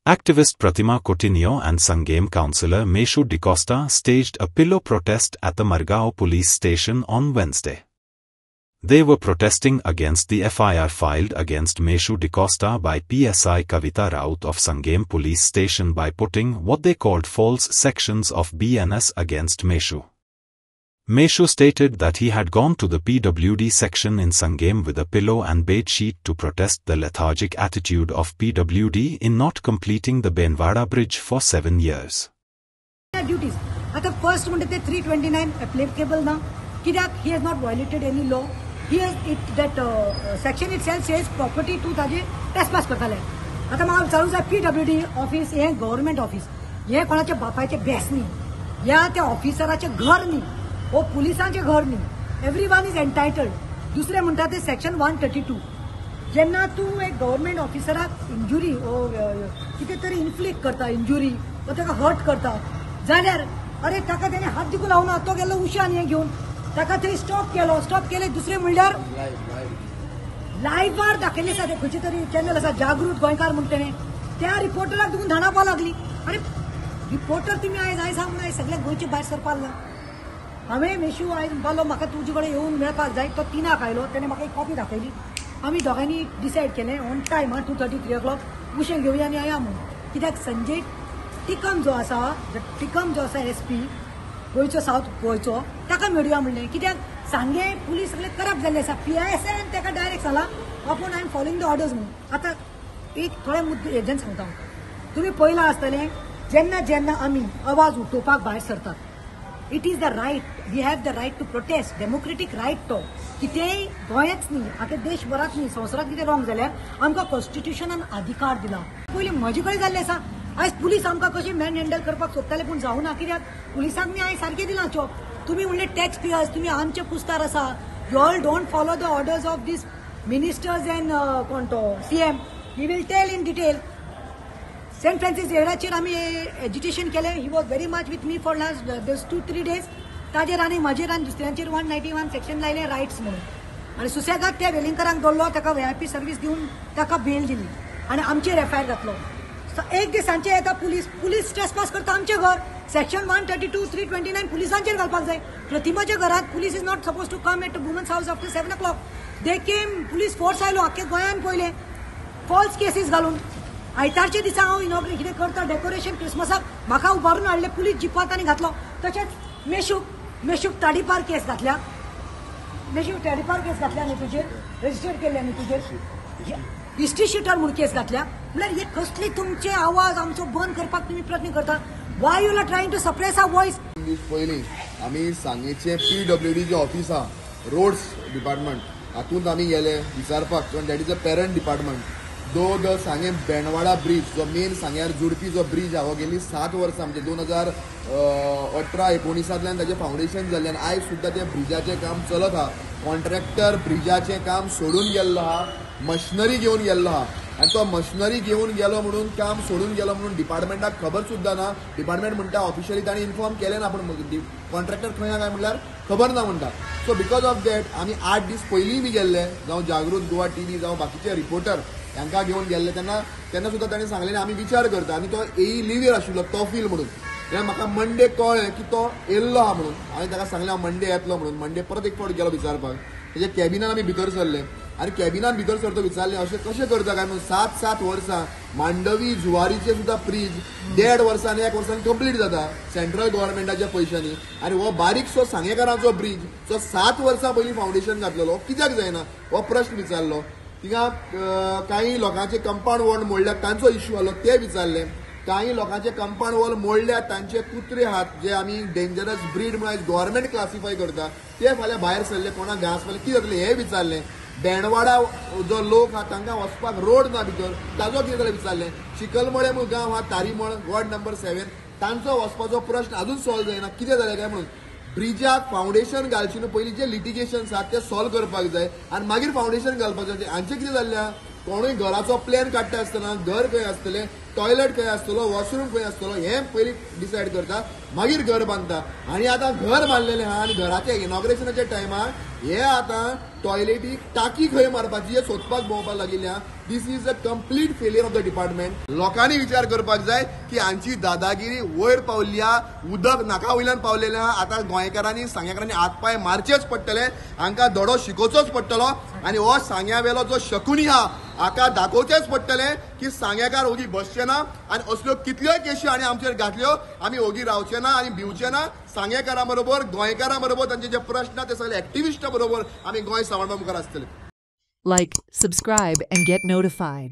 Activist Pratima Coutinho and Sangam councillor Meshu DaCosta staged a pillow protest at the Margao police station on Wednesday. They were protesting against the FIR filed against Meshu DaCosta by PSI Kavita Raut of Sangam police station by putting what they called false sections of BNS against Meshu. Meshu stated that he had gone to the PWD section in Sangam with a pillow and bed sheet to protest the lethargic attitude of PWD in not completing the Benwada bridge for 7 years. Duties. At the first one, 329 applicable now. Kidak, he has not violated any law. He has that section itself says property to taje trespass करता है. आता माल चालू है PWD office ये government office. ये कोणाचे बापाचे base नहीं. या त्या ऑफिसराचे घर नहीं. वो पुलिसांचे घर नहीं. Everyone is entitled. दुसरे म्हणतात ते section 132. जेन्ना तू एक गव्हर्नमेंट ऑफिसराक इंजुरी कितें तरी इन्फ्लिक्ट करता इंजुरी वा ताका हर्ट करता जाल्यार अरे ताका तेणे हात दिकू लावना तो गेलो उशान हे घेवन ताका थंय स्टॉप केले दुसरे म्हणल्यार लायव्हार दाखयले आसा ते खंयचे तरी चॅनल आसा जागृत गोंयकार म्हणून तेणे त्या रिपोर्टराक देखून धाणावपा लागली अरे रिपोर्टर तुमी आयज म्हणून आयज सगळ्या गोंयचे भायर सरपाक ना हांवें मेशू आयज म्हणपालो म्हाका तुजे कडेन येवन मेळपाक जाय तो 3 आयलो तेणे म्हाका एक कॉपी दाखयली आम्ही दोघांनी डिसाइड केले ऑन टाइम 2:33 o'clock उशें घेवया आनी या म्हणून कित्याक संजय टिकम जो आसा SP गोंयचो साऊथ गोंयचो ताका मेळुया म्हणलें कित्याक सांगे पुलीस सगळे करप्ट जाल्ले आसा PISAन ताका डायरेक्ट सांगला आपूण I am following the orders म्हणून आतां एक थोडे मुद्दे हेजेन सांगता तुमी पयलां आसतलें जेन्ना आमी आवाज उठोवपाक भायर सरतात it is the right we have the right to protest democratic right तो कितेंय गोंयच न्ही आख्या देशभरात न्ही संवसारात कितें रॉंग जाल्यार आमकां कॉन्स्टिट्युशनान अधिकार दिला पयलीं म्हजे कडेन जाल्लें आसा आयज पुलीस आमकां कशें मॅन हँडल करपाक सोदताले पूण जावना कित्याक पुलिसांक मी आयज सारकें दिलां चॉप तुमी म्हणले टॅक्स पेयर्स तुमी आमचे पुस्तार आसा you all don't follow the orders of these ministers and कोण तो CM he will tell in detail saint Francis झेवियराचेर आमी एज्युटेशन केलें he was very much with me for last 2-3 days ताजेर आनी म्हजेर आनी दुसऱ्यांचेर 191 सेक्शन लायलें रायट्स म्हणून आनी सुसेगाद त्या वेलिंगकरांक दवरलो ताका VIP सर्वीस दिवन ताका बेल दिली आनी आमचेर FIR घातलो एक दिसांचे येता पुलीस ट्रेसपास करता आमचें घर सेक्शन 132 329 पुलिसांचेर घालपाक जाय प्रतिमाच्या घरात police is not suppose to come at women's house after 7 o'clock they came police force आयलो आख्या गोंयान पयले फॉल्स केसीस घालून आयतारच्या दिसा हांव इनॉग्रेट कितें करता डेकोरेशन क्रिसमसाक म्हाका उबारून हाडले पुलीस जिपात आनी घातलो तशेंच मेशूक ताडीपार केस घातल्या न्ही तुजेर रजिस्टर केल्ल्या न्ही तुजेर हिस्ट्री शीटर म्हणून केस घातल्या म्हळ्यार हे कसले तुमचे आवाज आमचो बंद करपाक तुमी प्रयत्न करता why you are trying to suppress our voice पयलीं आमी सांगेचे PWD जे ऑफिस आहा रोड्स डिपार्टमेंट हातूंत आमी गेले विचारपाक that is a parent department though the Sange Bendwada bridge जो मेन सांग्यार जोडपी जो ब्रिज हा हो गेली 7 वर्सां म्हणजे 2018-19 ताजें फावंडेशन जाल्लें आनी आयज सुद्दां त्या ब्रिजाचें काम चलत आहा कॉन्ट्रॅक्टर ब्रिजाचें काम सोडून गेल्लो आहा मशिनरी घेवन गेल्लो आहा आनी तो मशिनरी घेवन गेलो म्हणून काम सोडून गेलो म्हणून डिपार्टमेंटाक खबर सुद्दां ना डिपार्टमेंट म्हणटा ऑफिशियली तांणी इन्फॉर्म केलें ना पूण कॉन्ट्रॅक्टर खंय काय म्हणल्यार खबर ना म्हणटा सो बिकॉज ऑफ दॅट आमी 8 दीस पयलीं बी गेल्ले जावं जागृत गोवा TV जावं बाकीचे रिपोर्टर तांकां घेवन गेल्ले तेन्ना सुद्दां ताणें सांगलें आमी विचार करता आनी तो लिव्हीर आशिल्लो तोफील म्हणून तेन्ना म्हाका मंडे कळ्ळें की तो येयल्लो आहा म्हणून हांवें ताका सांगलें हांव मंडे येतलो म्हणून मंडे परत एक फावट गेलो विचारपाक तेजे कॅबिनान आमी भितर सरले आनी कॅबिनान भितर सरतो विचारलें अशें कशें करता काय म्हणून 7 वर्सां मांडवी जुवारीचे सुद्दां ब्रीज 1.5 वर्सां आनी 1 वर्सांनी कंप्लीट जाता सेंट्रल गव्हर्मेंटाच्या पयशांनी आनी हो बारीकसो सांगेकारांचो ब्रीज जो 7 वर्सां पयलीं फावंडेशन घातलेलो कित्याक जायना हो प्रश्न विचारलो थिंगा काही लोकांचे कंपाऊंड वॉल मोडल्यात तांचो इश्यू आलो ते विचारले काही लोकांचे कंपाऊंड वॉल मोडल्यात तांचे कुत्रे आहात जे आमी डेंजरस ब्रीड म्हणून गव्हर्मेंट क्लासिफाय करता ते फाल्यां भायर सरले कोणाक घास फाल्यां कितें जातलें हें विचारलें बेंडवाडा जो लोक आहा तांकां वचपाक रोड ना भितर ताजो कितें जालें विचारलें चिकलमळे म्हणून गांव आहा तारीमळ वॉर्ड नंबर 7 तांचो वचपाचो प्रश्न अजून सॉल्व जायना कितें जालें काय म्हणून ब्रिजाक फावंडेशन घालचे न्हू पयलीं जे लिटिगेशन्स आहात ते सॉल्व करपाक जाय आनी मागीर फावंडेशन घालपाक जाय हांचें कितें जाल्लें कोणूय घराचो प्लॅन काडटा आसतना घर खंय आसतलें टॉयलेट खंय आसतलो, वॉशरूम खंय आसतलो हें पयलीं डिसायड करता, मागीर घर बांदता. आनी आतां घर बांदलेलें आहा आनी घराच्या इनॉग्रेशनाच्या टायमार हे आतां टॉयलेटीक टाकी खंय मारपाची हे सोदपाक भोंवपाक लागिल्ले आहा. This is a complete failure of the department. लोकांनी विचार करपाक जाय की हांची दादागिरी वयर पावल्या, उदक नाका वयल्यान पावलेलें आहा. आतां गोंयकारांनी सांगेकारांनी हात पांय मारचेच पडटले, हांकां धडो शिकोवचोच पडटलो आनी हो सांग्यावेलो जो शकुनी आहा हाका दाखोवचेच पडटलें की सांगेकार ओगी बसचे ना आनी असल्यो कितल्योय केशी आनी आमचेर घातल्यो आमी ओगी रावचे ना आनी भिवचे ना. सांगेकारां बरोबर, गोंयकारां बरोबर, तांचे जे प्रश्न ते सगळे एक्टिविस्टा बरोबर आमी गोंय सांबाळपा मुखार आसतले. Like, subscribe, and get notified.